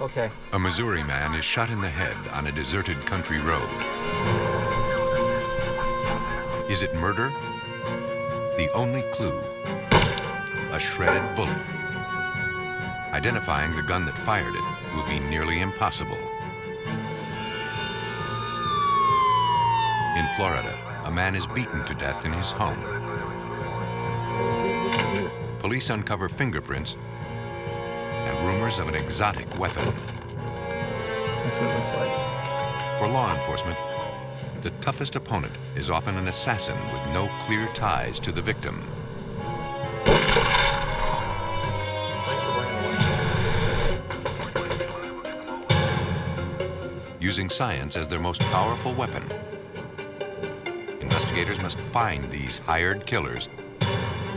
Okay. A Missouri man is shot in the head on a deserted country road. Is it murder? The only clue, a shredded bullet. Identifying the gun that fired it will be nearly impossible. In Florida, a man is beaten to death in his home. Police uncover fingerprints and rumors of an exotic weapon. That's what it looks like. For law enforcement, the toughest opponent is often an assassin with no clear ties to the victim. Using science as their most powerful weapon, investigators must find these hired killers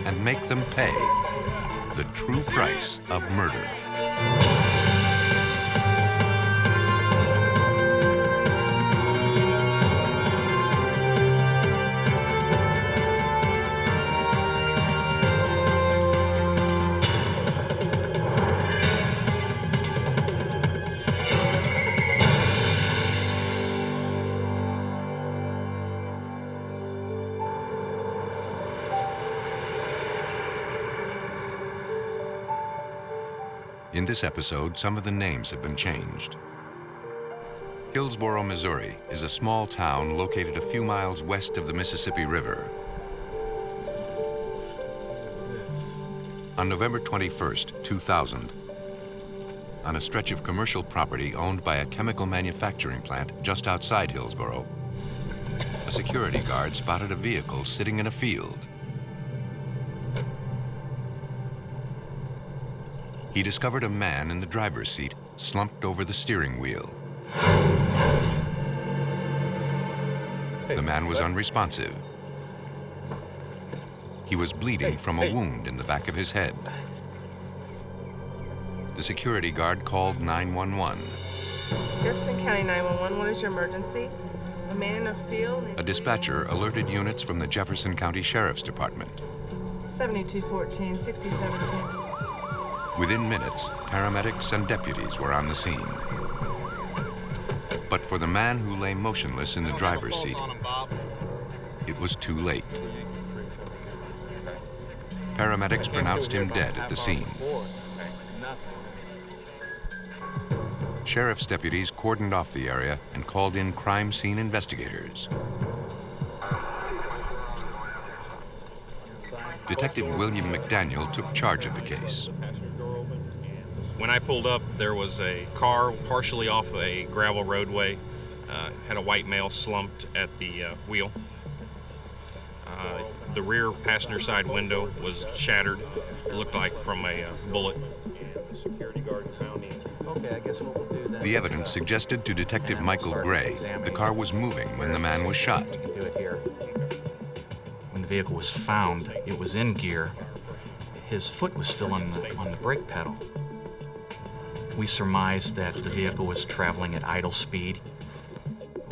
and make them pay the true price of murder. In this episode, some of the names have been changed. Hillsboro, Missouri is a small town located a few miles west of the Mississippi River. On November 21st, 2000, on a stretch of commercial property owned by a chemical manufacturing plant just outside Hillsboro, a security guard spotted a vehicle sitting in a field. He discovered a man in the driver's seat, slumped over the steering wheel. The man was unresponsive. He was bleeding from a wound in the back of his head. The security guard called 911. Jefferson County 911, what is your emergency? A man in a field... A dispatcher alerted units from the Jefferson County Sheriff's Department. 7214, 6017. Within minutes, paramedics and deputies were on the scene. But for the man who lay motionless in the driver's seat, it was too late. Paramedics pronounced him dead at the scene. Sheriff's deputies cordoned off the area and called in crime scene investigators. Detective William McDaniel took charge of the case. When I pulled up, there was a car partially off a gravel roadway, had a white male slumped at the wheel. The rear passenger side window was shattered. It looked like from a bullet. The security guard found him. Okay, I guess what we'll do then. The evidence suggested to Detective Michael Gray the car was moving when the man was shot. You can do it here. When the vehicle was found, it was in gear. His foot was still on the brake pedal. We surmised that the vehicle was traveling at idle speed.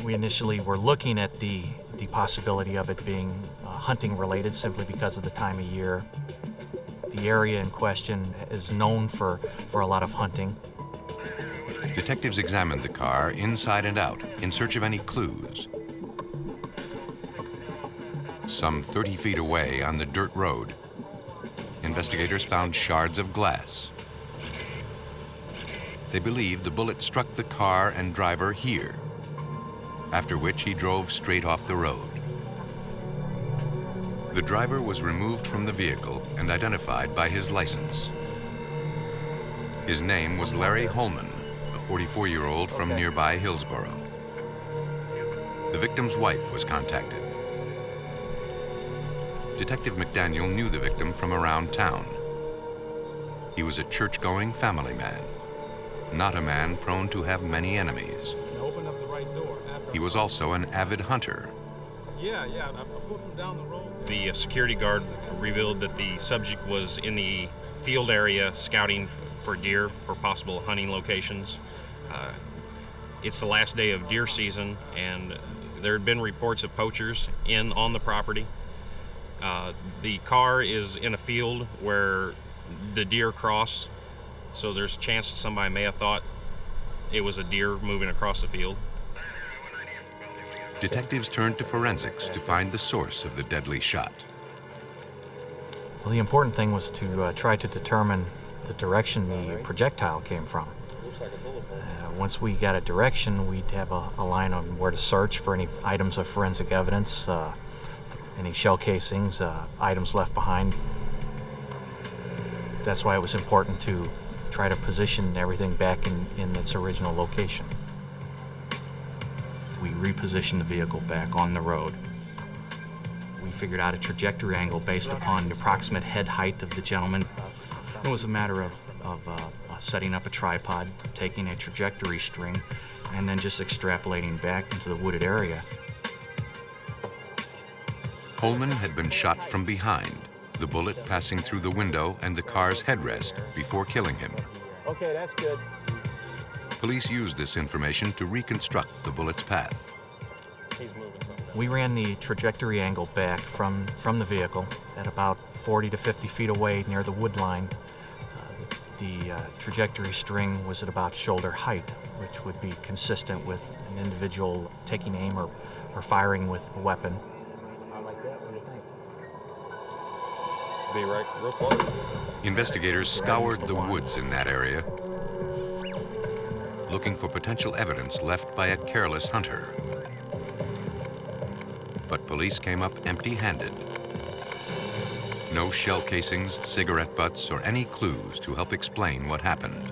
We initially were looking at the possibility of it being hunting related simply because of the time of year. The area in question is known for a lot of hunting. Detectives examined the car inside and out in search of any clues. Some 30 feet away on the dirt road, investigators found shards of glass. They believe the bullet struck the car and driver here, after which he drove straight off the road. The driver was removed from the vehicle and identified by his license. His name was Larry Holman, a 44-year-old from nearby Hillsboro. The victim's wife was contacted. Detective McDaniel knew the victim from around town. He was a church-going family man, not a man prone to have many enemies. Open up the right door. He was also an avid hunter. Yeah, I put him down the road. The security guard revealed that the subject was in the field area scouting for deer for possible hunting locations. It's the last day of deer season, and there had been reports of poachers on the property. The car is in a field where the deer cross, so there's a chance that somebody may have thought it was a deer moving across the field. Detectives turned to forensics to find the source of the deadly shot. Well, the important thing was to try to determine the direction the projectile came from. Once we got a direction, we'd have a line on where to search for any items of forensic evidence, any shell casings, items left behind. That's why it was important to try to position everything back in its original location. We repositioned the vehicle back on the road. We figured out a trajectory angle based upon the approximate head height of the gentleman. It was a matter of setting up a tripod, taking a trajectory string, and then just extrapolating back into the wooded area. Holman had been shot from behind, the bullet passing through the window and the car's headrest before killing him. Okay, that's good. Police used this information to reconstruct the bullet's path. He's moving something. We ran the trajectory angle back from the vehicle at about 40 to 50 feet away near the wood line. The trajectory string was at about shoulder height, which would be consistent with an individual taking aim or firing with a weapon. I like that. What do you think? Be right real close. Investigators scoured the woods in that area, looking for potential evidence left by a careless hunter. But police came up empty-handed. No shell casings, cigarette butts, or any clues to help explain what happened.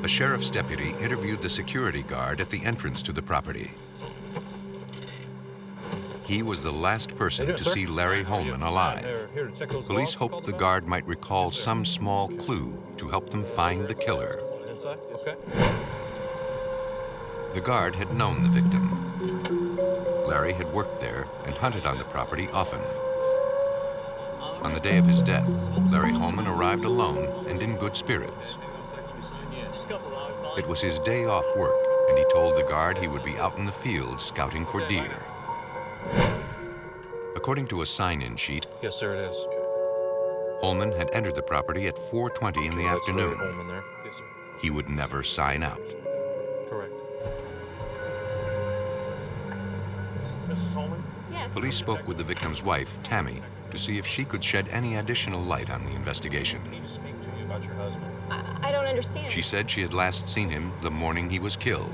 A sheriff's deputy interviewed the security guard at the entrance to the property. He was the last person to see Larry Holman alive. Police hoped the guard might recall some small clue to help them find the killer. Inside? Okay. The guard had known the victim. Larry had worked there and hunted on the property often. On the day of his death, Larry Holman arrived alone and in good spirits. It was his day off work, and he told the guard he would be out in the field scouting for deer. According to a sign-in sheet, Yes, sir, it is. Holman had entered the property at 4:20 in the afternoon. Holman there. Yes, sir. He would never sign out. Correct. Mrs. Holman? Yes. Police spoke with the victim's wife, Tammy, to see if she could shed any additional light on the investigation. I need to speak to you about your husband. I don't understand. She said she had last seen him the morning he was killed.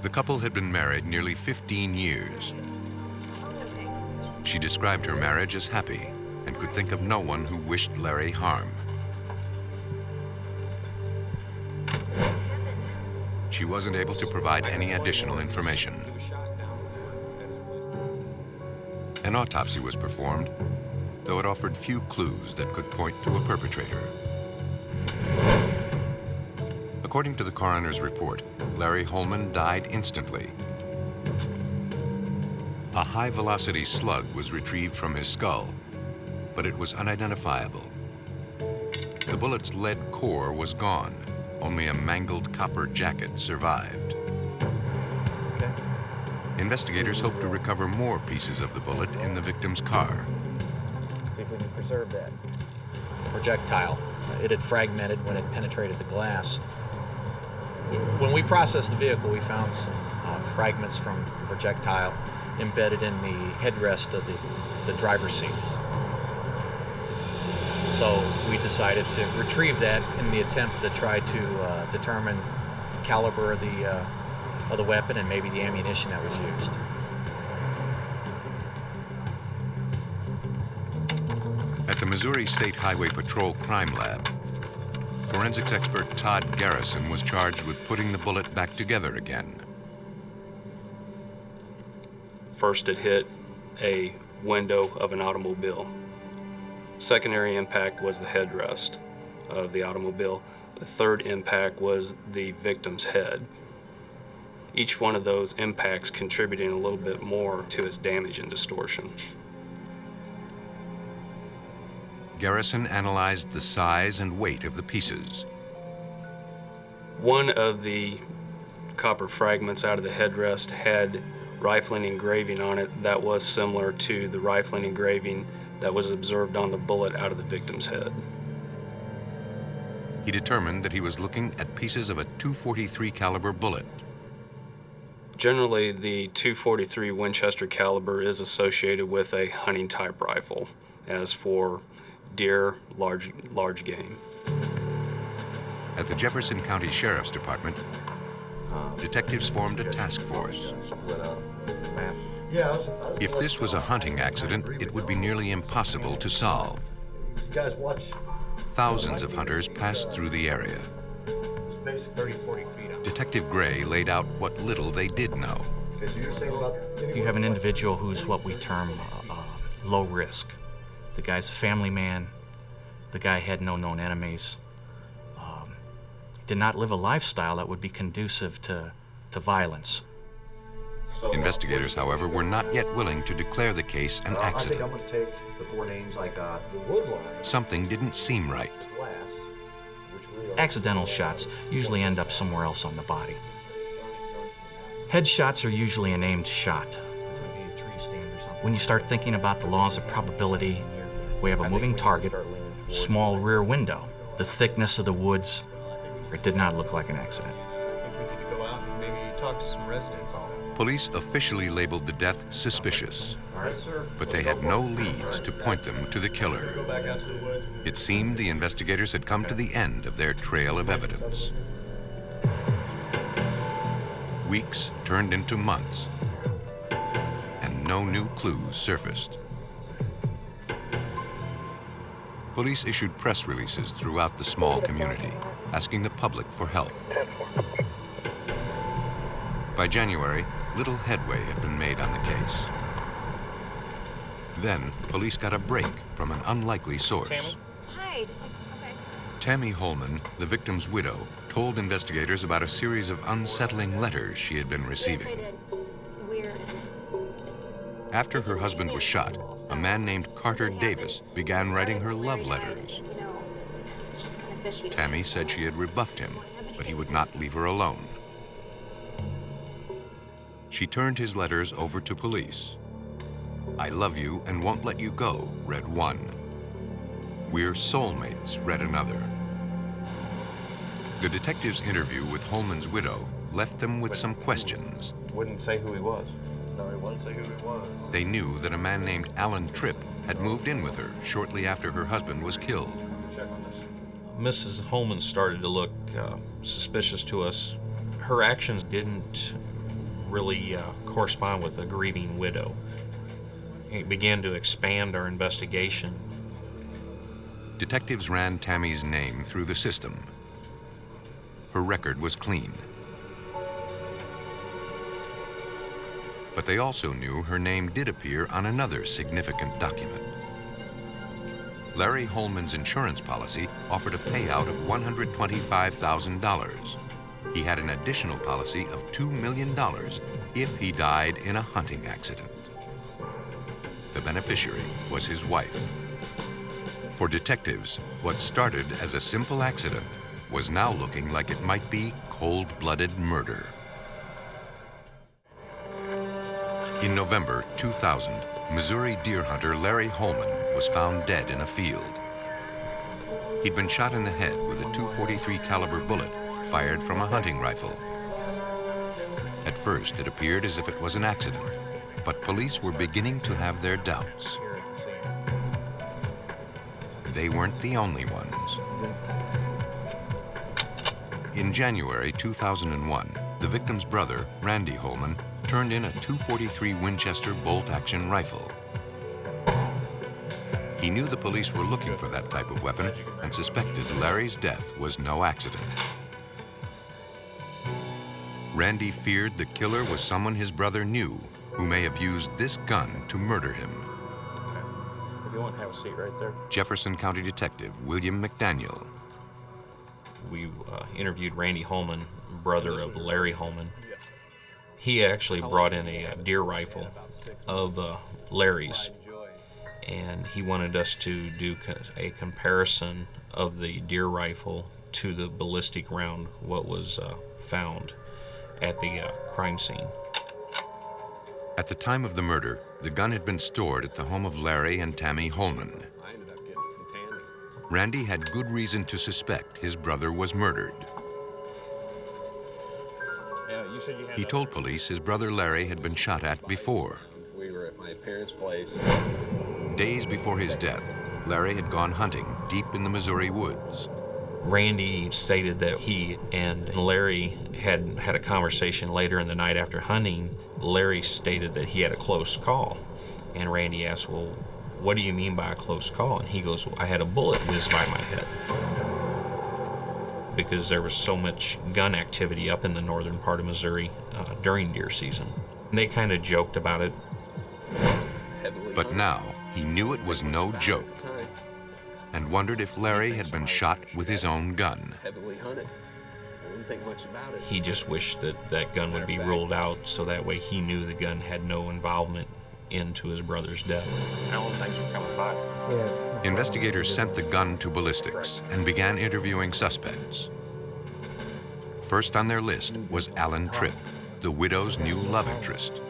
The couple had been married nearly 15 years. Okay. She described her marriage as happy and could think of no one who wished Larry harm. She wasn't able to provide any additional information. He was shot down at his place. An autopsy was performed, though it offered few clues that could point to a perpetrator. According to the coroner's report, Larry Holman died instantly. A high-velocity slug was retrieved from his skull, but it was unidentifiable. The bullet's lead core was gone. Only a mangled copper jacket survived. Okay. Investigators hope to recover more pieces of the bullet in the victim's car. See if we can preserve that. The projectile, it had fragmented when it penetrated the glass. When we processed the vehicle, we found some fragments from the projectile embedded in the headrest of the driver's seat. So we decided to retrieve that in the attempt to try to determine the caliber of the weapon and maybe the ammunition that was used. At the Missouri State Highway Patrol Crime Lab, forensics expert Todd Garrison was charged with putting the bullet back together again. First, it hit a window of an automobile. Secondary impact was the headrest of the automobile. The third impact was the victim's head. Each one of those impacts contributing a little bit more to its damage and distortion. Garrison analyzed the size and weight of the pieces. One of the copper fragments out of the headrest had rifling engraving on it that was similar to the rifling engraving that was observed on the bullet out of the victim's head. He determined that he was looking at pieces of a .243 caliber bullet. Generally, the .243 Winchester caliber is associated with a hunting type rifle, as for deer, large game. At the Jefferson County Sheriff's Department, detectives formed a task force. If this was a hunting accident, it would be nearly impossible to solve. You guys watch. Thousands of hunters passed through the area. It's basic 30-40 feet up. Detective Gray laid out what little they did know. Okay, so you're saying about You have an individual who's what we term low risk. The guy's a family man. The guy had no known enemies. Did not live a lifestyle that would be conducive to violence. Investigators, however, were not yet willing to declare the case an I think accident. I'm going to take the four names like the wood line, Something didn't seem right. glass, which we are. Accidental shots usually end up somewhere else on the body. Headshots are usually a named shot. When you start thinking about the laws of probability, we have a moving target, small rear window, the thickness of the woods. It did not look like an accident. I think we need to go out and maybe talk to some residents. Police officially labeled the death suspicious, but they had no leads to point them to the killer. Go back out to the woods. It seemed the investigators had come to the end of their trail of evidence. Weeks turned into months, and no new clues surfaced. Police issued press releases throughout the small community, asking the public for help. By January, little headway had been made on the case. Then, police got a break from an unlikely source. Hi, Detective. Okay. Tammy Holman, the victim's widow, told investigators about a series of unsettling letters she had been Yes, I receiving. did. It's weird. After her husband was shot, a man named Carter Davis began writing her love letters. You know, it's just kind of fishy. Tammy said she had rebuffed him, but he would not leave her alone. She turned his letters over to police. "I love you and won't let you go," read one. "We're soulmates," read another. The detective's interview with Holman's widow left them with some questions. Wouldn't say who he was. No, he wouldn't say who he was. They knew that a man named Alan Tripp had moved in with her shortly after her husband was killed. Check on this. Mrs. Holman started to look suspicious to us. Her actions didn't really correspond with a grieving widow. It began to expand our investigation. Detectives ran Tammy's name through the system. Her record was clean. But they also knew her name did appear on another significant document. Larry Holman's insurance policy offered a payout of $125,000. He had an additional policy of $2 million if he died in a hunting accident. The beneficiary was his wife. For detectives, what started as a simple accident was now looking like it might be cold-blooded murder. In November 2000, Missouri deer hunter Larry Holman was found dead in a field. He'd been shot in the head with a .243 caliber bullet fired from a hunting rifle. At first, it appeared as if it was an accident, but police were beginning to have their doubts. Here at the scene. They weren't the only ones. In January 2001, the victim's brother, Randy Holman, turned in a .243 Winchester bolt-action rifle. He knew the police were looking for that type of weapon and suspected Larry's death was no accident. Randy feared the killer was someone his brother knew who may have used this gun to murder him. If you want to have a seat right there. Jefferson County Detective William McDaniel. We interviewed Randy Holman, brother of Larry Holman. He actually brought in a deer rifle of Larry's, and he wanted us to do a comparison of the deer rifle to the ballistic round, what was found at the crime scene. At the time of the murder, the gun had been stored at the home of Larry and Tammy Holman. I ended up getting it from Tammy. Randy had good reason to suspect his brother was murdered. Yeah, you said you had He that told thing. police his brother Larry had been shot at before. We were at my parents' place. Days before his death, Larry had gone hunting deep in the Missouri woods. Randy stated that he and Larry had had a conversation later in the night after hunting. Larry stated that he had a close call. And Randy asked, well, what do you mean by a close call? And he goes, well, I had a bullet whiz by my head. Because there was so much gun activity up in the northern part of Missouri during deer season. And they kind of joked about it. But now, he knew it was no joke and wondered if Larry had been shot with his own gun. Heavily hunted. I didn't think much about it. He just wished that that gun would be ruled out so that way he knew the gun had no involvement into his brother's death. Alan, thanks for coming by. Investigators sent the gun to ballistics and began interviewing suspects. First on their list was Alan Tripp, the widow's new love interest.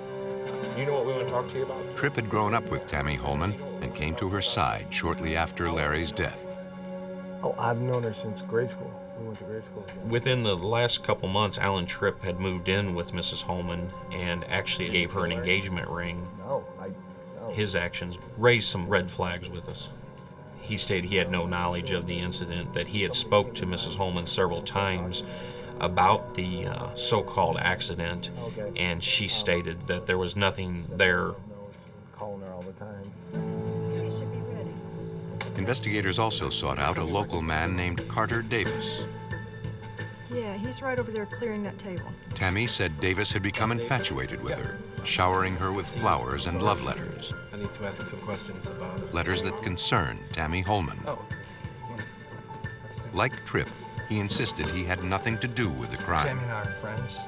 You know what we want to talk to you about? Tripp had grown up with Tammy Holman and came to her side shortly after Larry's death. Oh, I've known her since grade school. We went to grade school together. Within the last couple months, Alan Tripp had moved in with Mrs. Holman and actually gave her an engagement ring. No. His actions raised some red flags with us. He stated he had no knowledge of the incident, that he had spoke to Mrs. Holman several times about the so-called accident, and she stated that there was nothing there. Calling her all the time. Investigators also sought out a local man named Carter Davis. Yeah, he's right over there clearing that table. Tammy said Davis had become infatuated with her, showering her with flowers and love letters. I need to ask you some questions about Letters that concerned Tammy Holman. Oh. Like Tripp, he insisted he had nothing to do with the crime. Tammy and I are friends.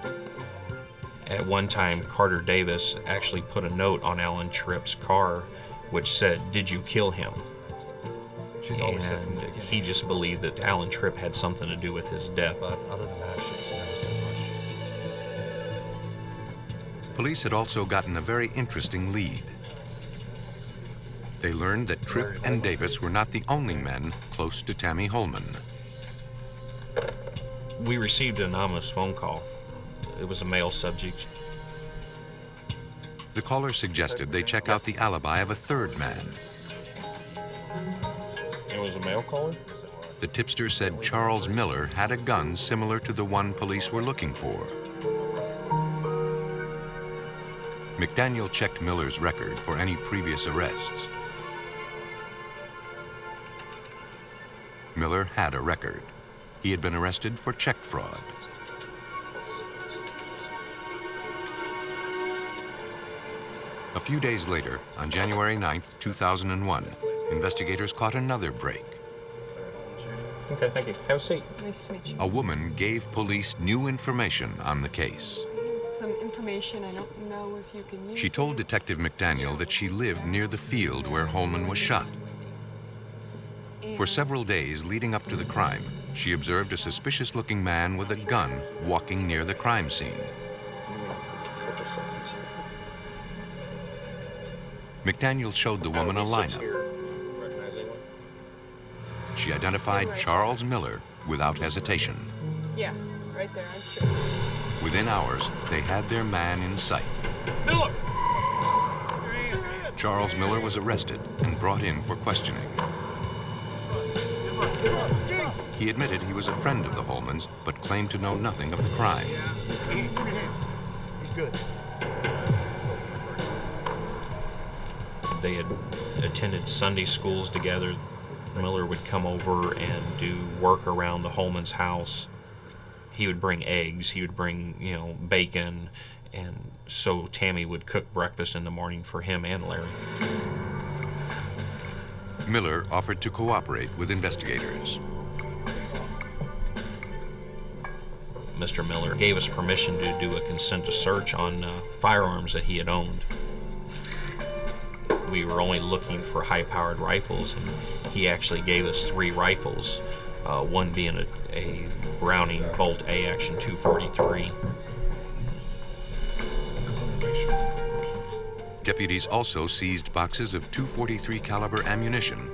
At one time, Carter Davis actually put a note on Alan Tripp's car which said, "Did you kill him?" She's always said And from the he just believed that Alan Tripp had something to do with his death. But other than that, she's never said much. Police had also gotten a very interesting lead. They learned that Tripp and Davis were not the only men close to Tammy Holman. We received an anonymous phone call. It was a male subject. The caller suggested they check out the alibi of a third man. It was a male caller? The tipster said Charles Miller had a gun similar to the one police were looking for. McDaniel checked Miller's record for any previous arrests. Miller had a record. He had been arrested for check fraud. A few days later, on January 9th, 2001, investigators caught another break. Okay, thank you. Have a seat. Nice to meet you. A woman gave police new information on the case. I have some information. I don't know if you can use She told it. Detective McDaniel that she lived near the field where Holman was shot. For several days leading up to the crime, she observed a suspicious-looking man with a gun walking near the crime scene. McDaniel showed the woman a lineup. Recognize anyone? She identified Charles Miller without hesitation. Yeah, right there, I'm sure. Within hours, they had their man in sight. Miller! Charles Miller was arrested and brought in for questioning. He admitted he was a friend of the Holmans, but claimed to know nothing of the crime. He's good. They had attended Sunday schools together. Miller would come over and do work around the Holman's house. He would bring eggs, he would bring, bacon, and so Tammy would cook breakfast in the morning for him and Larry. Miller offered to cooperate with investigators. Mr. Miller gave us permission to do a consent to search on firearms that he had owned. We were only looking for high-powered rifles, and he actually gave us 3 rifles, one being a Browning Bolt A Action 243. Deputies also seized boxes of .243 caliber ammunition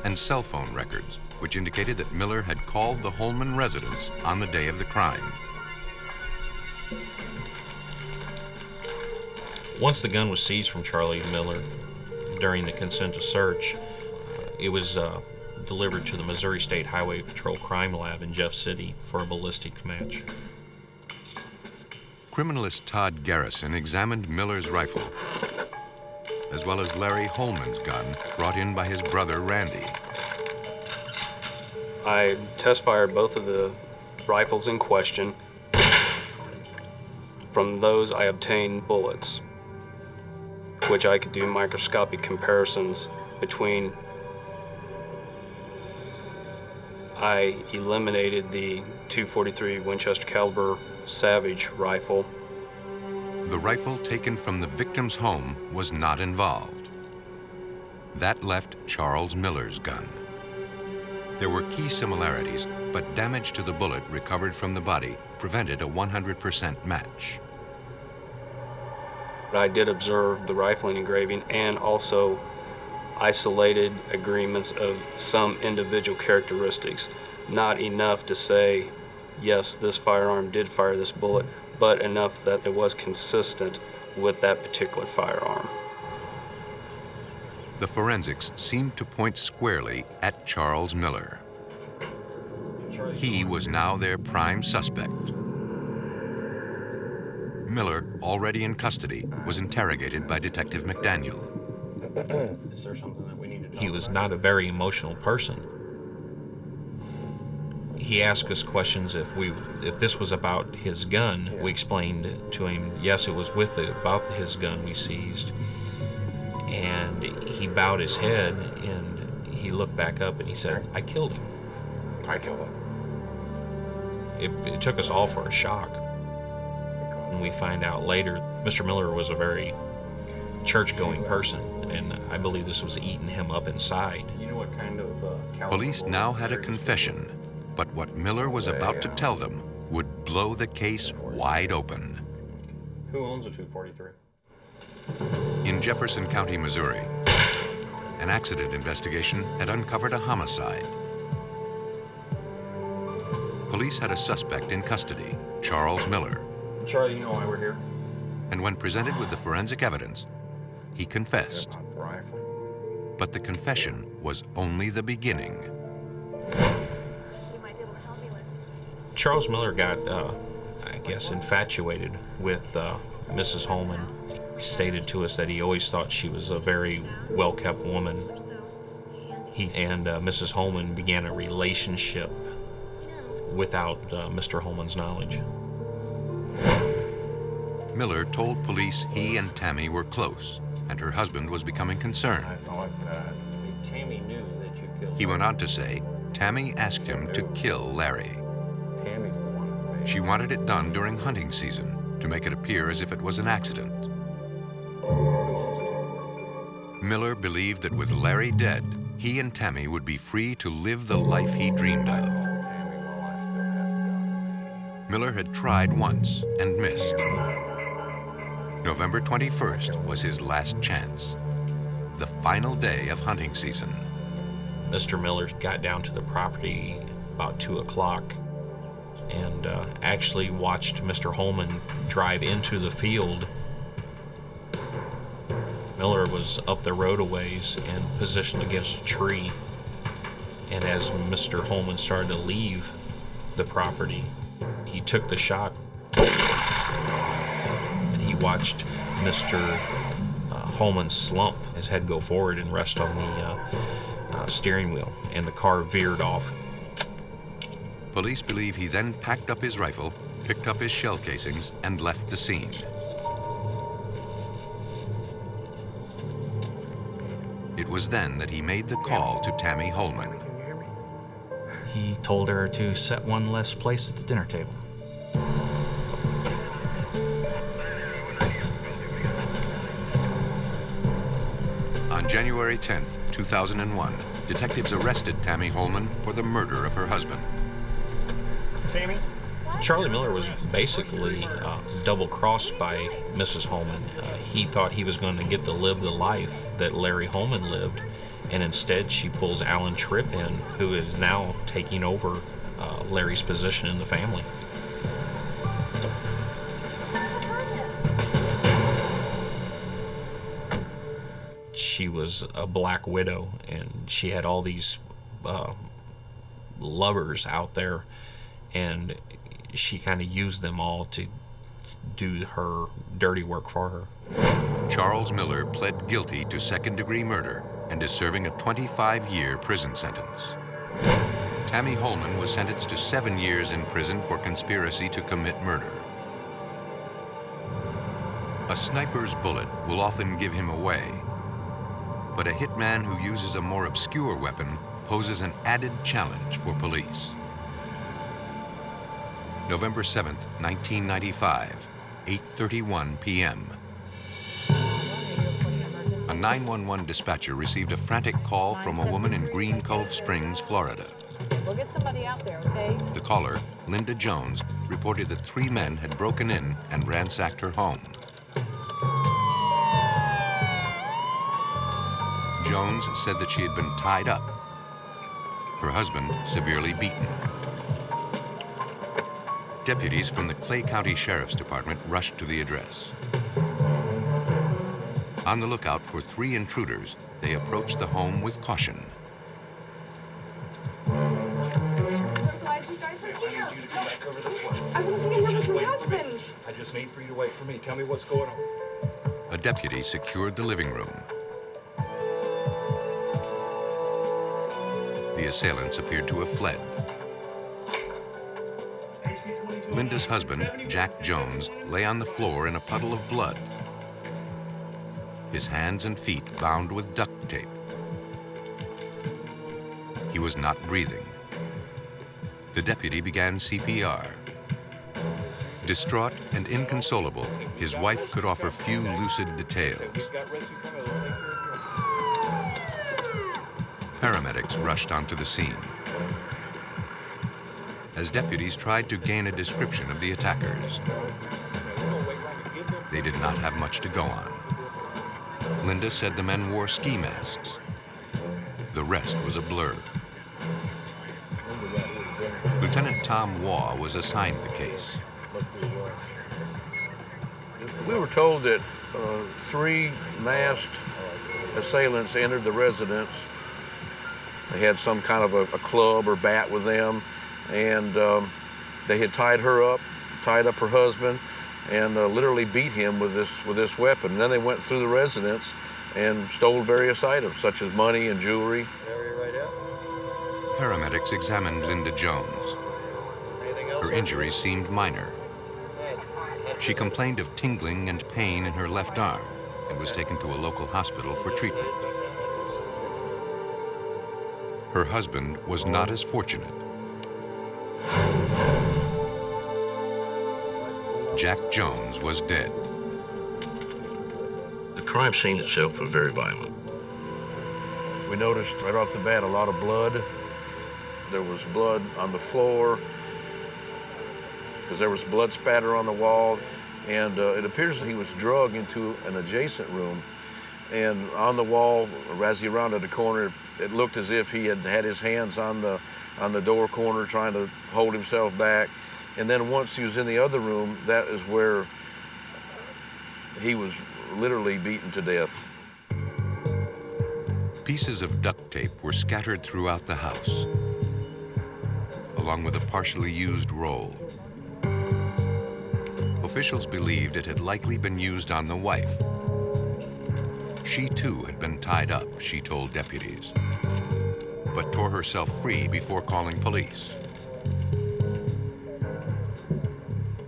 and cell phone records, which indicated that Miller had called the Holman residence on the day of the crime. Once the gun was seized from Charlie Miller during the consent to search, it was delivered to the Missouri State Highway Patrol Crime Lab in Jeff City for a ballistic match. Criminalist Todd Garrison examined Miller's rifle, as well as Larry Holman's gun brought in by his brother Randy. I test fired both of the rifles in question. From those, I obtained bullets, which I could do microscopic comparisons between. I eliminated the .243 Winchester caliber Savage rifle. The rifle taken from the victim's home was not involved. That left Charles Miller's gun. There were key similarities, but damage to the bullet recovered from the body prevented a 100% match. I did observe the rifling engraving and also isolated agreements of some individual characteristics. Not enough to say, yes, this firearm did fire this bullet, but enough that it was consistent with that particular firearm. The forensics seemed to point squarely at Charles Miller. He was now their prime suspect. Miller, already in custody, was interrogated by Detective McDaniel. Is there something that we need to talk He was about? Not a very emotional person. He asked us questions if this was about his gun. We explained to him, yes, it was about his gun we seized. And he bowed his head and he looked back up and he said, I killed him. I killed him. It took us all for a shock. And we find out later, Mr. Miller was a very church-going person, and I believe this was eating him up inside. You know what kind of Police now had a confession, but what Miller was about to tell them would blow the case wide open. Who owns a .243? In Jefferson County, Missouri, an accident investigation had uncovered a homicide. Police had a suspect in custody, Charles Miller. Charlie, you know why we're here? And when presented with the forensic evidence, he confessed. But the confession was only the beginning. Charles Miller got, I guess, infatuated with Mrs. Holman. He stated to us that he always thought she was a very well-kept woman. He and Mrs. Holman began a relationship without Mr. Holman's knowledge. Miller told police he and Tammy were close, and her husband was becoming concerned. I thought Tammy knew that you killed He went on to say Tammy asked him to kill Larry. Tammy's the one who made She wanted it done during hunting season to make it appear as if it was an accident. Miller believed that with Larry dead, he and Tammy would be free to live the life he dreamed of. Tammy while I still had the gun. Miller had tried once and missed. November 21st was his last chance, the final day of hunting season. Mr. Miller got down to the property about 2 o'clock and actually watched Mr. Holman drive into the field. Miller was up the road a ways and positioned against a tree. And as Mr. Holman started to leave the property, he took the shot. And he watched Mr. Holman slump, his head go forward and rest on the steering wheel, and the car veered off. Police believe he then packed up his rifle, picked up his shell casings, and left the scene. It was then that he made the call to Tammy Holman. He told her to set one less place at the dinner table. On January 10, 2001, detectives arrested Tammy Holman for the murder of her husband. Tammy? What? Charlie Miller was basically double-crossed by Mrs. Holman. He thought he was going to get to live the life that Larry Holman lived, and instead she pulls Alan Tripp in, who is now taking over Larry's position in the family. She was a black widow, and she had all these lovers out there, and she kind of used them all to do her dirty work for her. Charles Miller pled guilty to second-degree murder and is serving a 25-year prison sentence. Tammy Holman was sentenced to 7 years in prison for conspiracy to commit murder. A sniper's bullet will often give him away, but a hitman who uses a more obscure weapon poses an added challenge for police. November 7th, 1995, 8:31 p.m. A 911 dispatcher received a frantic call from a woman in Green Cove Springs, Florida. We'll get somebody out there, okay? The caller, Linda Jones, reported that 3 men had broken in and ransacked her home. Jones said that she had been tied up, her husband severely beaten. Deputies from the Clay County Sheriff's Department rushed to the address. On the lookout for 3 intruders, they approached the home with caution. I'm so glad you guys are here. I'm looking in here with my husband. I just need for you to wait for me. Tell me what's going on. A deputy secured the living room. The assailants appeared to have fled. Linda's husband, Jack Jones, lay on the floor in a puddle of blood, his hands and feet bound with duct tape. He was not breathing. The deputy began CPR. Distraught and inconsolable, his wife could offer few lucid details. Paramedics rushed onto the scene. As deputies tried to gain a description of the attackers, they did not have much to go on. Linda said the men wore ski masks. The rest was a blur. Lieutenant Tom Waugh was assigned the case. We were told that 3 masked assailants entered the residence. They had some kind of a club or bat with them, and they had tied her up, tied up her husband, and literally beat him with this weapon. And then they went through the residence and stole various items, such as money and jewelry. Paramedics examined Linda Jones. Her injuries seemed minor. She complained of tingling and pain in her left arm and was taken to a local hospital for treatment. Her husband was not as fortunate. Jack Jones was dead. The crime scene itself was very violent. We noticed right off the bat a lot of blood. There was blood on the floor because there was blood spatter on the wall, and it appears that he was drugged into an adjacent room. And on the wall, as he rounded the corner, it looked as if he had his hands on the door corner trying to hold himself back. And then once he was in the other room, that is where he was literally beaten to death. Pieces of duct tape were scattered throughout the house, along with a partially used roll. Officials believed it had likely been used on the wife. She too had been tied up, she told deputies, but tore herself free before calling police.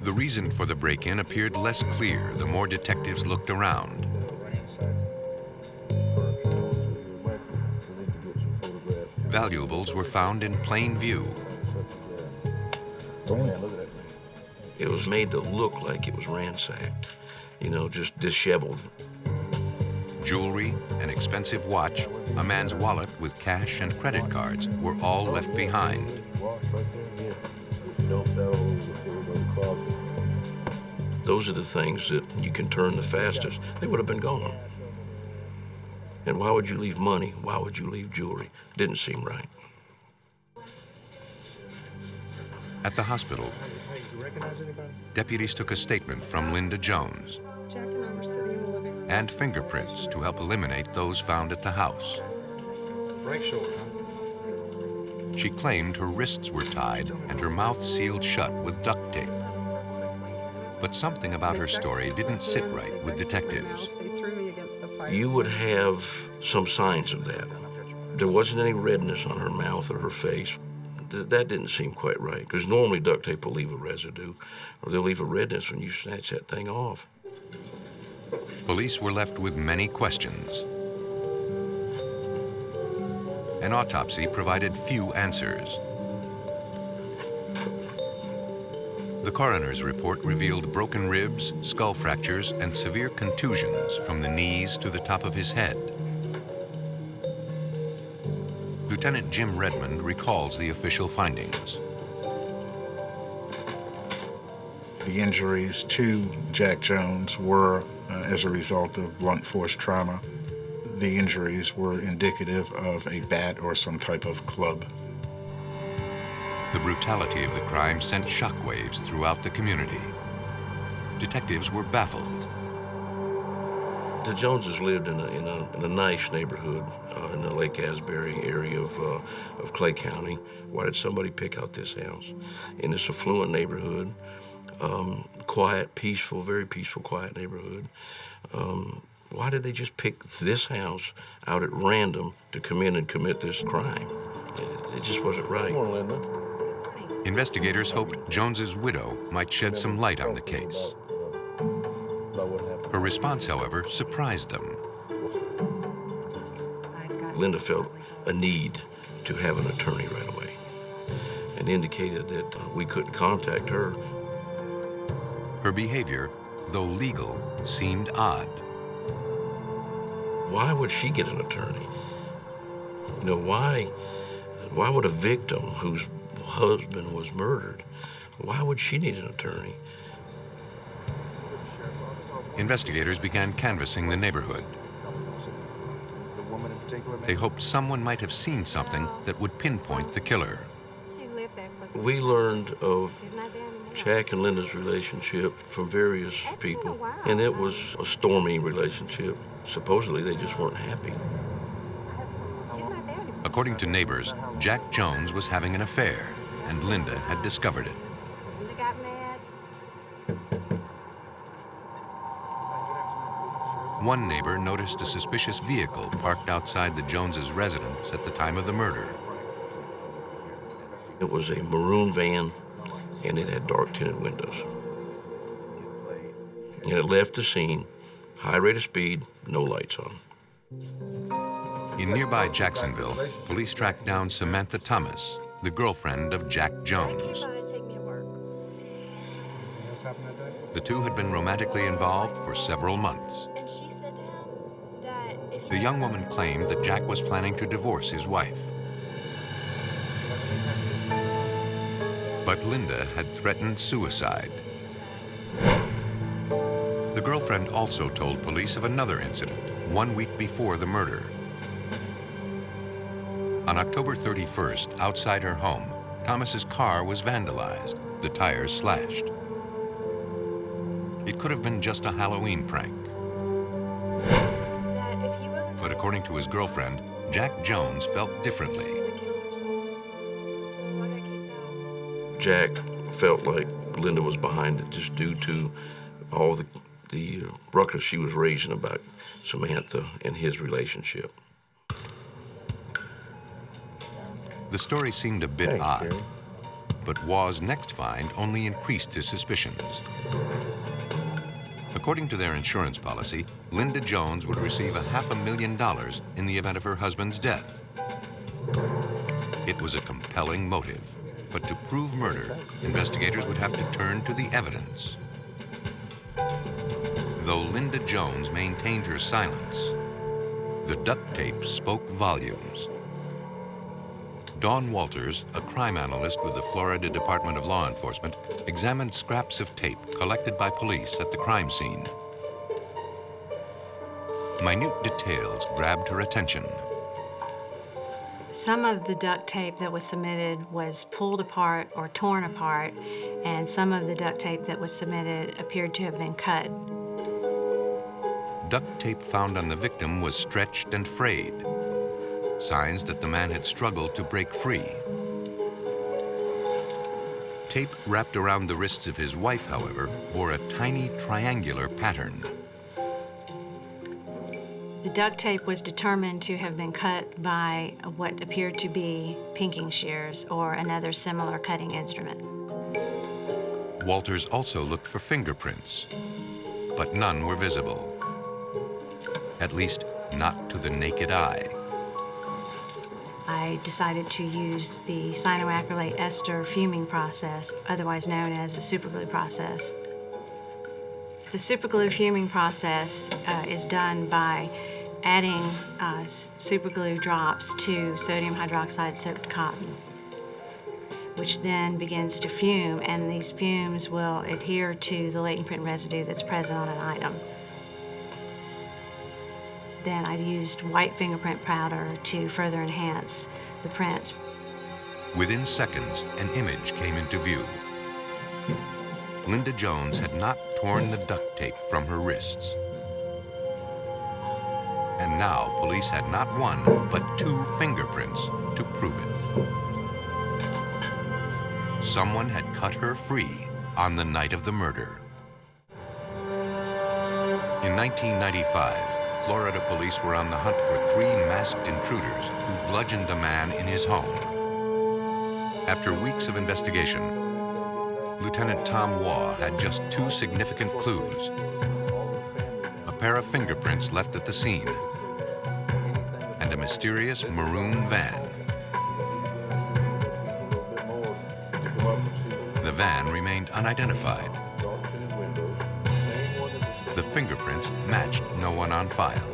The reason for the break-in appeared less clear the more detectives looked around. Valuables were found in plain view. It was made to look like it was ransacked, you know, just disheveled. Jewelry, an expensive watch, a man's wallet with cash and credit cards were all left behind. Those are the things that you can turn the fastest. They would have been gone. And why would you leave money? Why would you leave jewelry? Didn't seem right. At the hospital, deputies took a statement from Linda Jones Jack and I were sitting in the living room. and fingerprints to help eliminate those found at the house. Right shoulder, huh? She claimed her wrists were tied and her mouth sealed shut with duct tape. But something about her story didn't sit right with detectives. They threw me against the fire. You would have some signs of that. There wasn't any redness on her mouth or her face. That didn't seem quite right, because normally duct tape will leave a residue, or they'll leave a redness when you snatch that thing off. Police were left with many questions. An autopsy provided few answers. The coroner's report revealed broken ribs, skull fractures, and severe contusions from the knees to the top of his head. Lieutenant Jim Redmond recalls the official findings. The injuries to Jack Jones were as a result of blunt force trauma. The injuries were indicative of a bat or some type of club. The brutality of the crime sent shockwaves throughout the community. Detectives were baffled. The Joneses lived in a nice neighborhood in the Lake Asbury area of Clay County. Why did somebody pick out this house? In this affluent neighborhood, quiet, peaceful, very peaceful, quiet neighborhood. Why did they just pick this house out at random to come in and commit this crime? It just wasn't right. Come on, Linda. Investigators hoped Jones's widow might shed some light on the case. Her response, however, surprised them. Linda felt a need to have an attorney right away and indicated that we couldn't contact her. Her behavior, though legal, seemed odd. Why would she get an attorney? You know, why would a victim whose husband was murdered, why would she need an attorney? Investigators began canvassing the neighborhood. They hoped someone might have seen something that would pinpoint the killer. We learned of Jack and Linda's relationship from various people, and it was a stormy relationship. Supposedly, they just weren't happy. According to neighbors, Jack Jones was having an affair, and Linda had discovered it. One neighbor noticed a suspicious vehicle parked outside the Joneses' residence at the time of the murder. It was a maroon van, and it had dark tinted windows. And it left the scene, high rate of speed, no lights on. In nearby Jacksonville, police tracked down Samantha Thomas, the girlfriend of Jack Jones. The two had been romantically involved for several months. The young woman claimed that Jack was planning to divorce his wife. But Linda had threatened suicide. The girlfriend also told police of another incident 1 week before the murder. On October 31st, outside her home, Thomas's car was vandalized, the tires slashed. It could have been just a Halloween prank. But according to his girlfriend, Jack Jones felt differently. Jack felt like Linda was behind it just due to all the ruckus she was raising about Samantha and his relationship. The story seemed a bit odd, but Waugh's next find only increased his suspicions. According to their insurance policy, Linda Jones would receive $500,000 in the event of her husband's death. It was a compelling motive, but to prove murder, investigators would have to turn to the evidence. Though Linda Jones maintained her silence, the duct tape spoke volumes. Dawn Walters, a crime analyst with the Florida Department of Law Enforcement, examined scraps of tape collected by police at the crime scene. Minute details grabbed her attention. Some of the duct tape that was submitted was pulled apart or torn apart, and some of the duct tape that was submitted appeared to have been cut. Duct tape found on the victim was stretched and frayed, signs that the man had struggled to break free. Tape wrapped around the wrists of his wife, however, bore a tiny triangular pattern. The duct tape was determined to have been cut by what appeared to be pinking shears or another similar cutting instrument. Walters also looked for fingerprints, but none were visible. At least, not to the naked eye. I decided to use the cyanoacrylate ester fuming process, otherwise known as the superglue process. The superglue fuming process is done by adding superglue drops to sodium hydroxide soaked cotton, which then begins to fume, and these fumes will adhere to the latent print residue that's present on an item. Then I used white fingerprint powder to further enhance the prints. Within seconds, an image came into view. Linda Jones had not torn the duct tape from her wrists. And now police had not one, but two fingerprints to prove it. Someone had cut her free on the night of the murder. In 1995, Florida police were on the hunt for 3 masked intruders who bludgeoned a man in his home. After weeks of investigation, Lieutenant Tom Waugh had just 2 significant clues. A pair of fingerprints left at the scene, and a mysterious maroon van. The van remained unidentified. The fingerprints matched no one on file.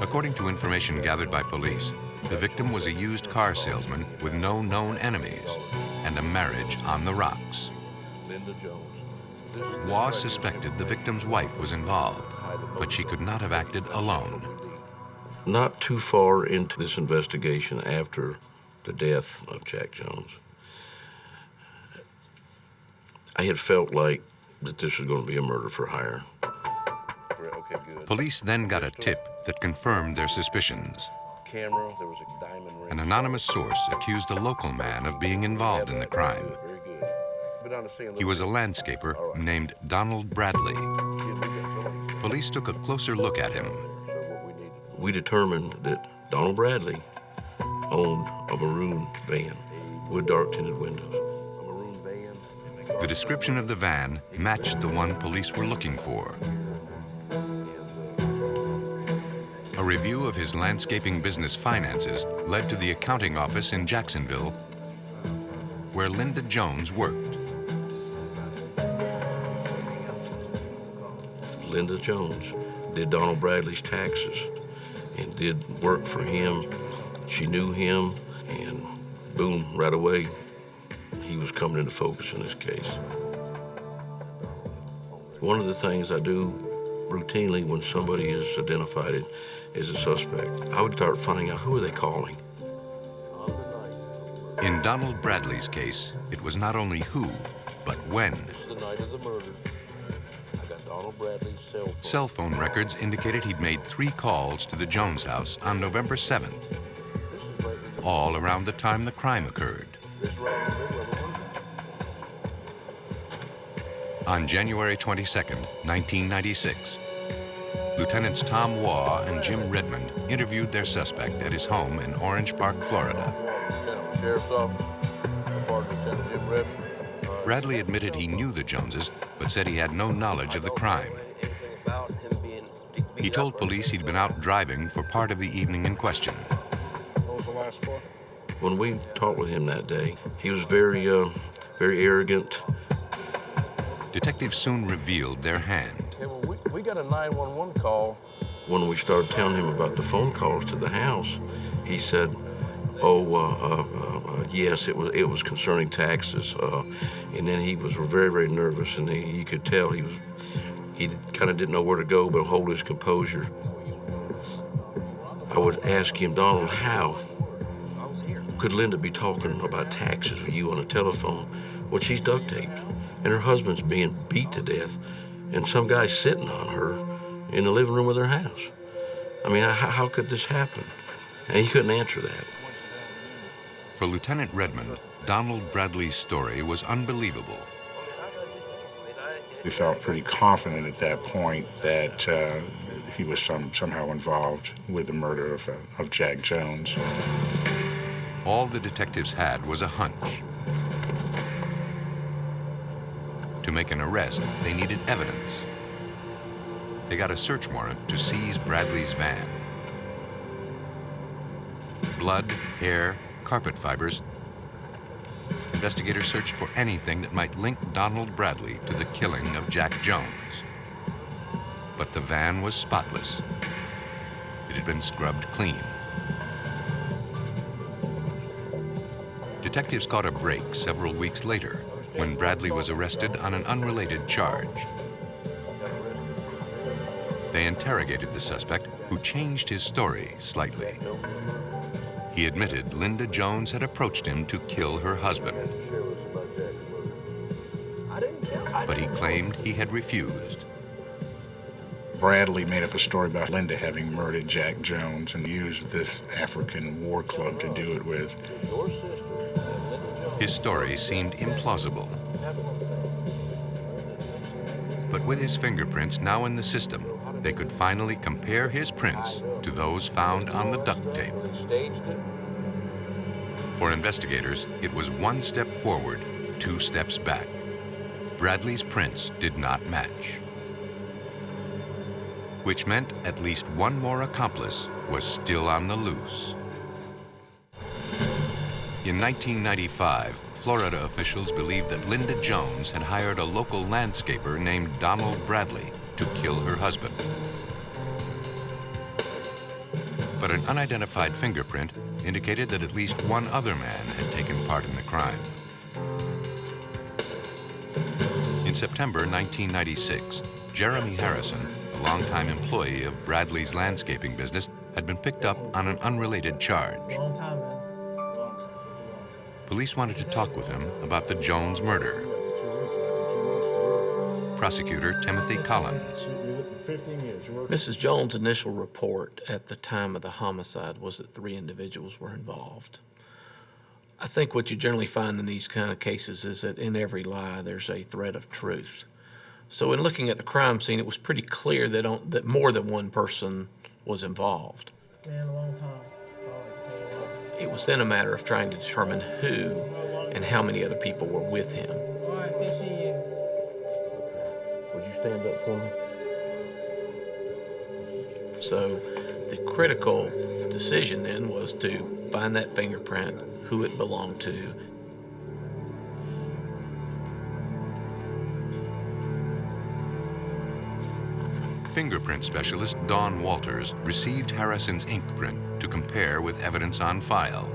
According to information gathered by police, the victim was a used car salesman with no known enemies and a marriage on the rocks. Waugh suspected the victim's wife was involved, but she could not have acted alone. Not too far into this investigation after the death of Jack Jones, I had felt like that this was going to be a murder for hire. Police then got a tip that confirmed their suspicions. Camera, there was a diamond ring. An anonymous source accused a local man of being involved in the crime. He was a landscaper named Donald Bradley. Police took a closer look at him. We determined that Donald Bradley owned a maroon van with dark tinted windows. The description of the van matched the one police were looking for. A review of his landscaping business finances led to the accounting office in Jacksonville, where Linda Jones worked. Linda Jones did Donald Bradley's taxes and did work for him. She knew him, and boom, right away, he was coming into focus in this case. One of the things I do routinely when somebody is identified as a suspect, I would start finding out who are they calling. In Donald Bradley's case, it was not only who, but when. This is the night of the murder. I got Donald Bradley's cell phone. Cell phone records indicated he'd made 3 calls to the Jones house on November 7th, all around the time the crime occurred. On January 22nd, 1996, Lieutenants Tom Waugh and Jim Redmond interviewed their suspect at his home in Orange Park, Florida. Sheriff's Office, Lieutenant Jim Redmond. Bradley admitted he knew the Joneses, but said he had no knowledge of the crime. He told police he'd been out driving for part of the evening in question. What was the last 4? When we talked with him that day, he was very arrogant. Detectives soon revealed their hand. Okay, well, we got a 911 call. When we started telling him about the phone calls to the house, He said, yes, it was concerning taxes. And then he was very, very nervous, and you could tell he kind of didn't know where to go but hold his composure. I would ask him, Donald, how could Linda be talking about taxes with you on the telephone? Well, she's duct taped, and her husband's being beat to death, and some guy's sitting on her in the living room of their house. I mean, how could this happen? And he couldn't answer that. For Lieutenant Redmond, Donald Bradley's story was unbelievable. We felt pretty confident at that point that he was somehow involved with the murder of Jack Jones. All the detectives had was a hunch. To make an arrest, they needed evidence. They got a search warrant to seize Bradley's van. Blood, hair, carpet fibers. Investigators searched for anything that might link Donald Bradley to the killing of Jack Jones. But the van was spotless. It had been scrubbed clean. Detectives caught a break several weeks later when Bradley was arrested on an unrelated charge. They interrogated the suspect, who changed his story slightly. He admitted Linda Jones had approached him to kill her husband. But he claimed he had refused. Bradley made up a story about Linda having murdered Jack Jones and used this African war club to do it with. His story seemed implausible. But with his fingerprints now in the system, they could finally compare his prints to those found on the duct tape. For investigators, it was one step forward, 2 steps back. Bradley's prints did not match, which meant at least one more accomplice was still on the loose. In 1995, Florida officials believed that Linda Jones had hired a local landscaper named Donald Bradley to kill her husband. But an unidentified fingerprint indicated that at least one other man had taken part in the crime. In September 1996, Jeremy Harrison, a longtime employee of Bradley's landscaping business, had been picked up on an unrelated charge. Police wanted to talk with him about the Jones murder. Prosecutor Timothy Collins. Mrs. Jones' initial report at the time of the homicide was that 3 individuals were involved. I think what you generally find in these kind of cases is that in every lie there's a thread of truth. So in looking at the crime scene, it was pretty clear that more than one person was involved. It was then a matter of trying to determine who and how many other people were with him. Would you stand up for me? So the critical decision then was to find that fingerprint, who it belonged to. Fingerprint specialist Dawn Walters received Harrison's ink print to compare with evidence on file.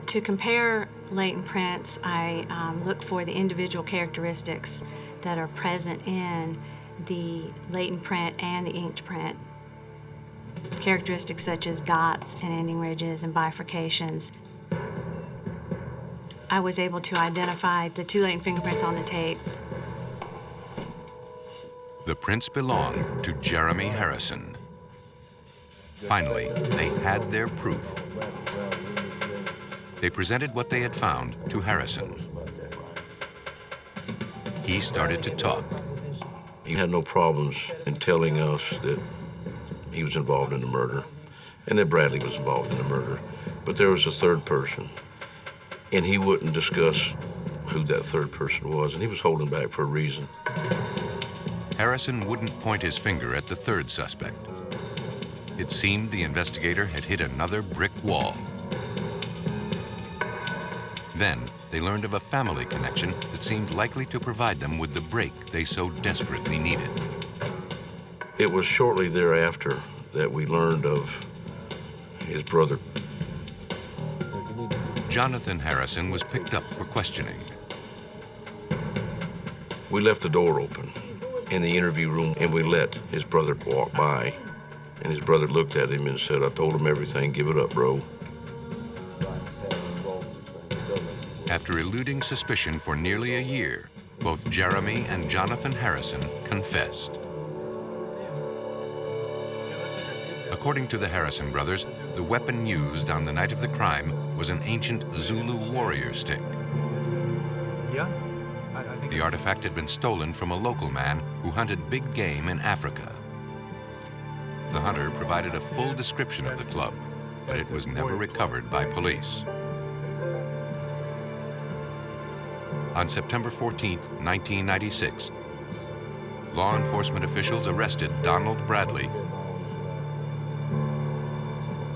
To compare latent prints, I look for the individual characteristics that are present in the latent print and the inked print. Characteristics such as dots and ending ridges and bifurcations. I was able to identify the 2 latent fingerprints on the tape. The prints belonged to Jeremy Harrison. Finally, they had their proof. They presented what they had found to Harrison. He started to talk. He had no problems in telling us that he was involved in the murder and that Bradley was involved in the murder. But there was a third person, and he wouldn't discuss who that third person was, and he was holding back for a reason. Harrison wouldn't point his finger at the third suspect. It seemed the investigator had hit another brick wall. Then they learned of a family connection that seemed likely to provide them with the break they so desperately needed. It was shortly thereafter that we learned of his brother. Jonathan Harrison was picked up for questioning. We left the door open in the interview room, and we let his brother walk by. And his brother looked at him and said, "I told him everything, give it up, bro." After eluding suspicion for nearly a year, both Jeremy and Jonathan Harrison confessed. According to the Harrison brothers, the weapon used on the night of the crime was an ancient Zulu warrior stick. Yeah. The artifact had been stolen from a local man who hunted big game in Africa. The hunter provided a full description of the club, but it was never recovered by police. On September 14, 1996, law enforcement officials arrested Donald Bradley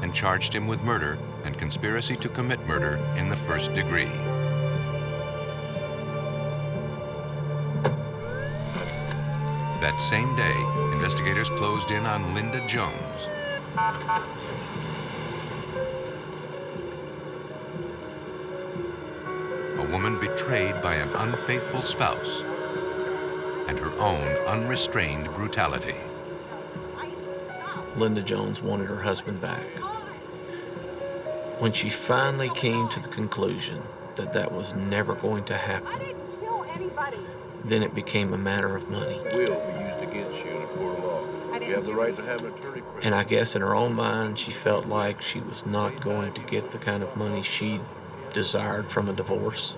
and charged him with murder and conspiracy to commit murder in the first degree. That same day, investigators closed in on Linda Jones. A woman betrayed by an unfaithful spouse and her own unrestrained brutality. Linda Jones wanted her husband back. When she finally came to the conclusion that that was never going to happen, then it became a matter of money. Will be used against you in a court of law. You have the right to have an attorney. And I guess in her own mind, she felt like she was not going to get the kind of money she desired from a divorce.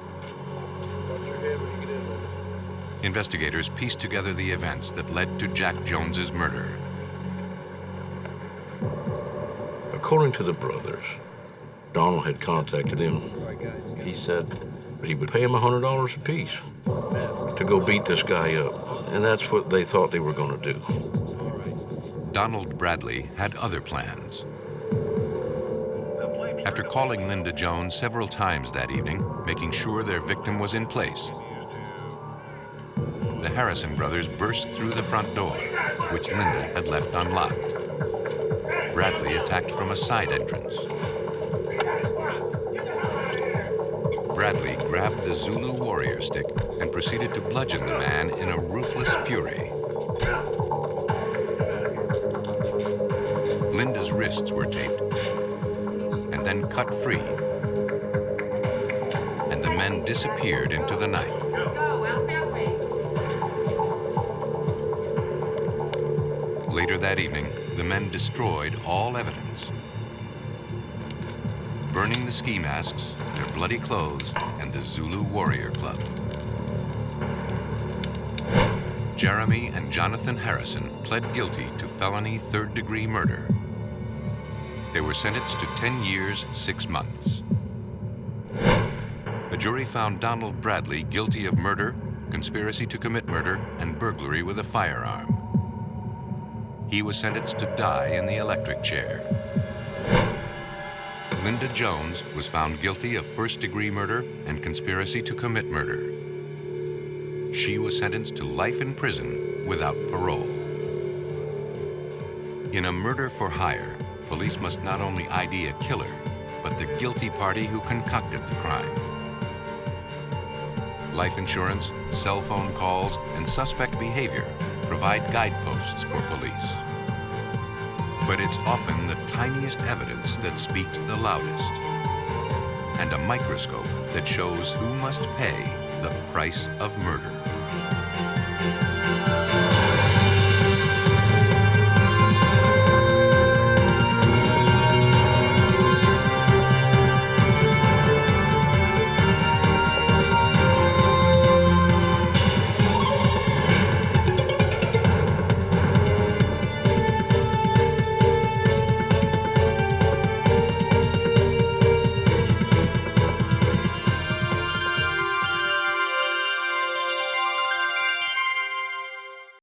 Investigators pieced together the events that led to Jack Jones's murder. According to the brothers, Donald had contacted him. He said he would pay him $100 apiece to go beat this guy up. And that's what they thought they were going to do. Donald Bradley had other plans. After calling Linda Jones several times that evening, making sure their victim was in place, the Harrison brothers burst through the front door, which Linda had left unlocked. Bradley attacked from a side entrance. Bradley grabbed the Zulu warrior stick and proceeded to bludgeon the man in a ruthless fury. Linda's wrists were taped and then cut free, and the men disappeared into the night. Go out that way. Later that evening, the men destroyed all evidence, burning the ski masks, their bloody clothes, and the Zulu Warrior Club. Jeremy and Jonathan Harrison pled guilty to felony third-degree murder. They were sentenced to 10 years, 6 months. The jury found Donald Bradley guilty of murder, conspiracy to commit murder, and burglary with a firearm. He was sentenced to die in the electric chair. Linda Jones was found guilty of first-degree murder and conspiracy to commit murder. She was sentenced to life in prison without parole. In a murder for hire, police must not only ID a killer, but the guilty party who concocted the crime. Life insurance, cell phone calls, and suspect behavior provide guideposts for police. But it's often the tiniest evidence that speaks the loudest, and a microscope that shows who must pay the price of murder.